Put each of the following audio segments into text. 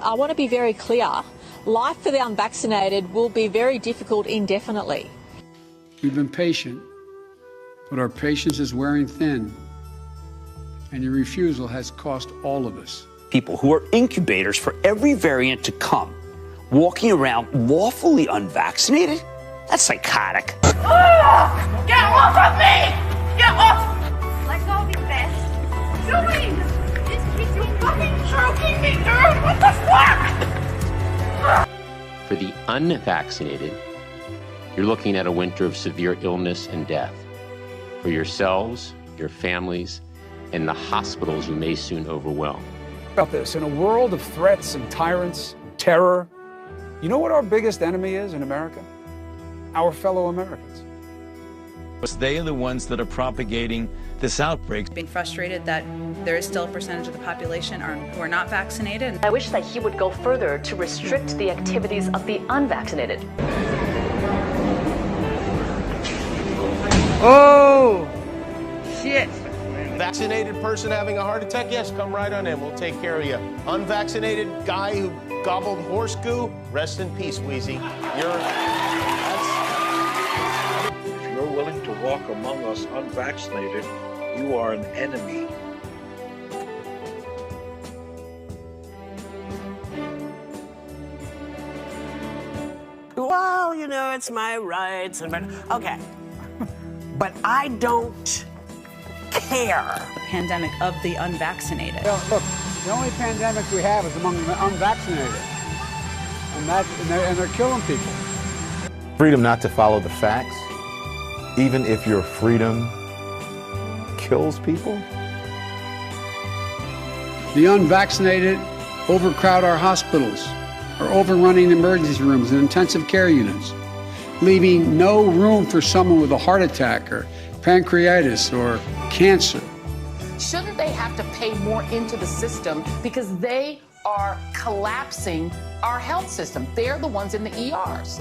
I want to be very clear. Life for the unvaccinated will be very difficult indefinitely. We've been patient, but our patience is wearing thin, and your refusal has cost all of us. People who are incubators for every variant to come, walking around lawfully unvaccinated? That's psychotic. Oh, get off of me! Get off! Let go of me, bitch. Doing? You're fucking choking me, dude! What the fuck? For the unvaccinated, you're looking at a winter of severe illness and death. For yourselves, your families, and the hospitals you may soon overwhelm. About this, in a world of threats and tyrants, terror, you know what our biggest enemy is in America? Our fellow Americans. They are the ones that are propagating this outbreak. Being frustrated that there is still a percentage of the population who are not vaccinated. I wish that he would go further to restrict the activities of the unvaccinated. Oh, shit. Vaccinated person having a heart attack, yes, come right on in. We'll take care of you. Unvaccinated guy who gobbled horse goo, rest in peace, Wheezy. If you're willing to walk among us unvaccinated, you are an enemy. Well, you know, it's my rights, but okay. But I don't care. The pandemic of the unvaccinated. Well, look, the only pandemic we have is among the unvaccinated, and they're killing people. Freedom not to follow the facts, even if your freedom kills people. The unvaccinated overcrowd our hospitals, are overrunning emergency rooms and intensive care units, leaving no room for someone with a heart attack or pancreatitis or cancer. Shouldn't they have to pay more into the system because they are collapsing our health system? They're the ones in the ERs.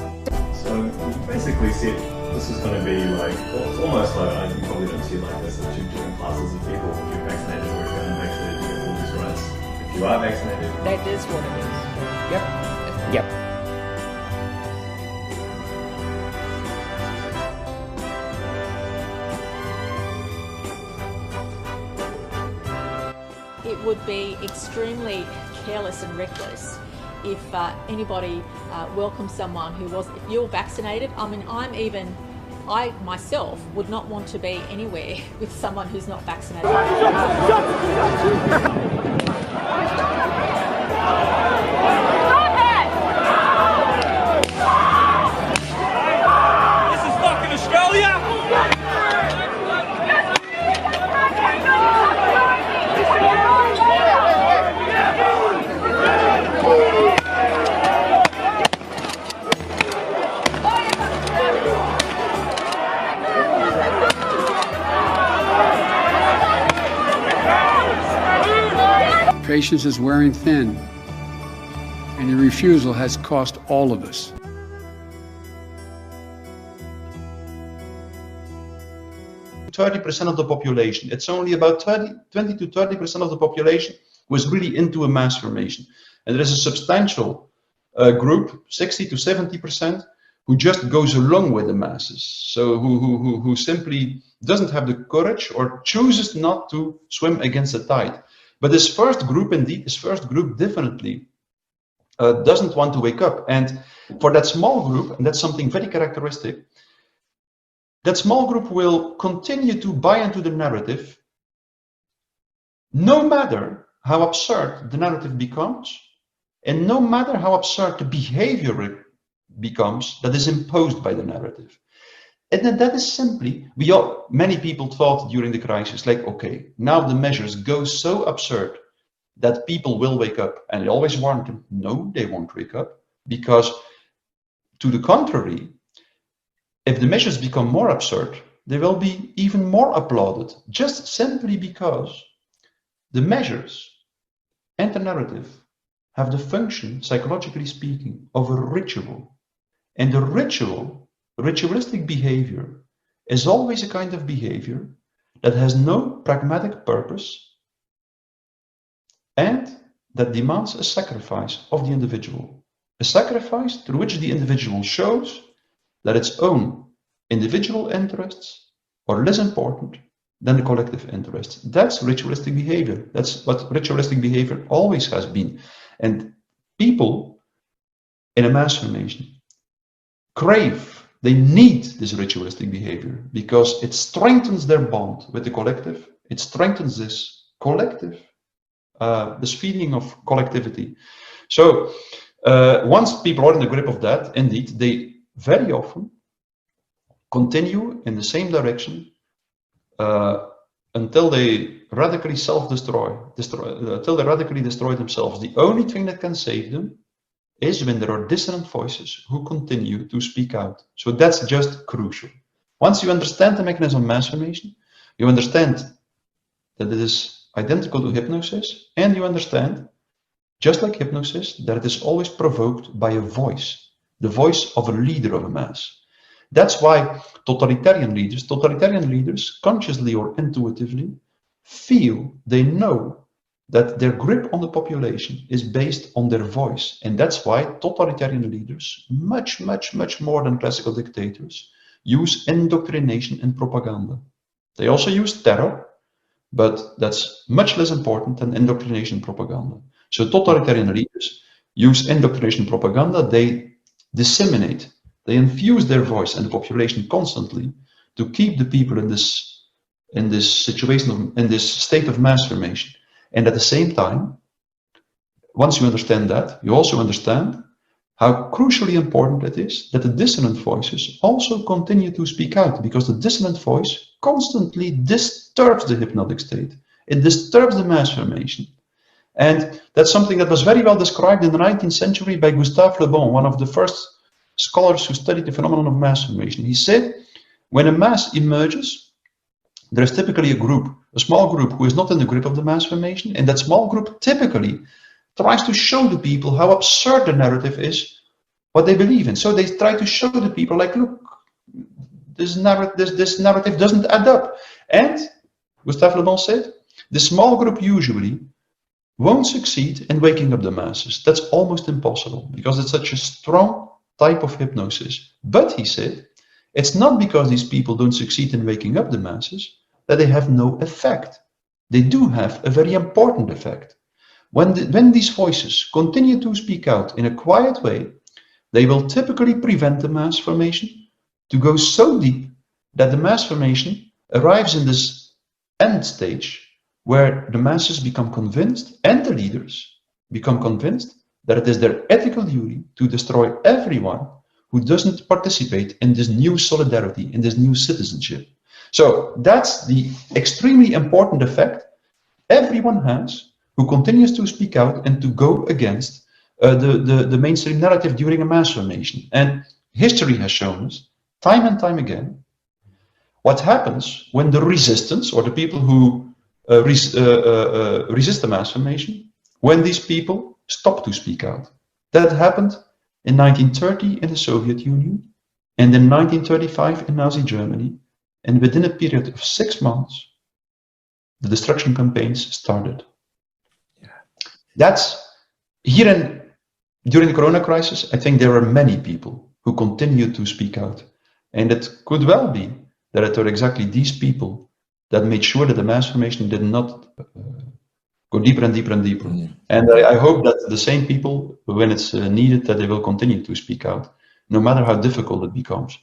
So you basically see this is going to be like, well, it's almost like, you probably don't see it like this, as two different classes of people. If you're vaccinated or if you're unvaccinated, you get all these rights. If you are vaccinated... That is what it is. Yep. Yep. It would be extremely careless and reckless if anybody welcomes someone who was, if you're vaccinated, I mean, I myself would not want to be anywhere with someone who's not vaccinated. This is fucking Australia! Patience is wearing thin, and your refusal has cost all of us. %30 of the population. It's only about 20 to 30% of the population who is really into a mass formation. And there is a substantial group, 60 to 70%, who just goes along with the masses. So who simply doesn't have the courage or chooses not to swim against the tide. But this first group, indeed, definitely doesn't want to wake up. And for that small group, and that's something very characteristic, that small group will continue to buy into the narrative, no matter how absurd the narrative becomes, and no matter how absurd the behavior becomes that is imposed by the narrative. And then that is simply, many people thought during the crisis, like, okay, now the measures go so absurd that people will wake up. And they always warned them, no, they won't wake up. Because to the contrary, if the measures become more absurd, they will be even more applauded, just simply because the measures and the narrative have the function, psychologically speaking, of a ritual. And the ritualistic behavior is always a kind of behavior that has no pragmatic purpose and that demands a sacrifice of the individual. A sacrifice through which the individual shows that its own individual interests are less important than the collective interests. That's ritualistic behavior. That's what ritualistic behavior always has been. And people in a mass formation crave, they need this ritualistic behavior because it strengthens their bond with the collective. It strengthens this collective, this feeling of collectivity. So once people are in the grip of that, indeed, they very often continue in the same direction until they radically self-destroy, until they radically destroy themselves. The only thing that can save them is when there are dissonant voices who continue to speak out. So that's just crucial. Once you understand the mechanism of mass formation, you understand that it is identical to hypnosis, and you understand, just like hypnosis, that it is always provoked by a voice, the voice of a leader of a mass. That's why totalitarian leaders, consciously or intuitively, feel, they know that their grip on the population is based on their voice. And that's why totalitarian leaders, much more than classical dictators, use indoctrination and propaganda. They also use terror, but that's much less important than indoctrination and propaganda. So totalitarian leaders use indoctrination and propaganda. They disseminate, they infuse their voice in the population constantly to keep the people in this situation, in this state of mass formation. And at the same time, once you understand that, you also understand how crucially important it is that the dissonant voices also continue to speak out, because the dissonant voice constantly disturbs the hypnotic state. It disturbs the mass formation. And that's something that was very well described in the 19th century by Gustave Le Bon, one of the first scholars who studied the phenomenon of mass formation. He said, when a mass emerges, there is typically a small group who is not in the grip of the mass formation, and that small group typically tries to show the people how absurd the narrative is, what they believe in. So they try to show the people, like, look, this narrative doesn't add up. And Gustave Le Bon said, the small group usually won't succeed in waking up the masses. That's almost impossible, because it's such a strong type of hypnosis. But he said, it's not because these people don't succeed in waking up the masses that they have no effect. They do have a very important effect. When these voices continue to speak out in a quiet way, they will typically prevent the mass formation to go so deep that the mass formation arrives in this end stage where the masses become convinced, and the leaders become convinced, that it is their ethical duty to destroy everyone who doesn't participate in this new solidarity, in this new citizenship. So that's the extremely important effect everyone has who continues to speak out and to go against the mainstream narrative during a mass formation. And history has shown us, time and time again, what happens when the resistance, or the people who resist the mass formation, when these people stop to speak out. That happened in 1930 in the Soviet Union, and in 1935 in Nazi Germany, and within a period of 6 months, the destruction campaigns started. Yeah. That's here during the Corona crisis. I think there are many people who continue to speak out, and it could well be that it are exactly these people that made sure that the mass formation did not go deeper and deeper and deeper. Mm-hmm. And I hope that the same people, when it's needed, that they will continue to speak out, no matter how difficult it becomes.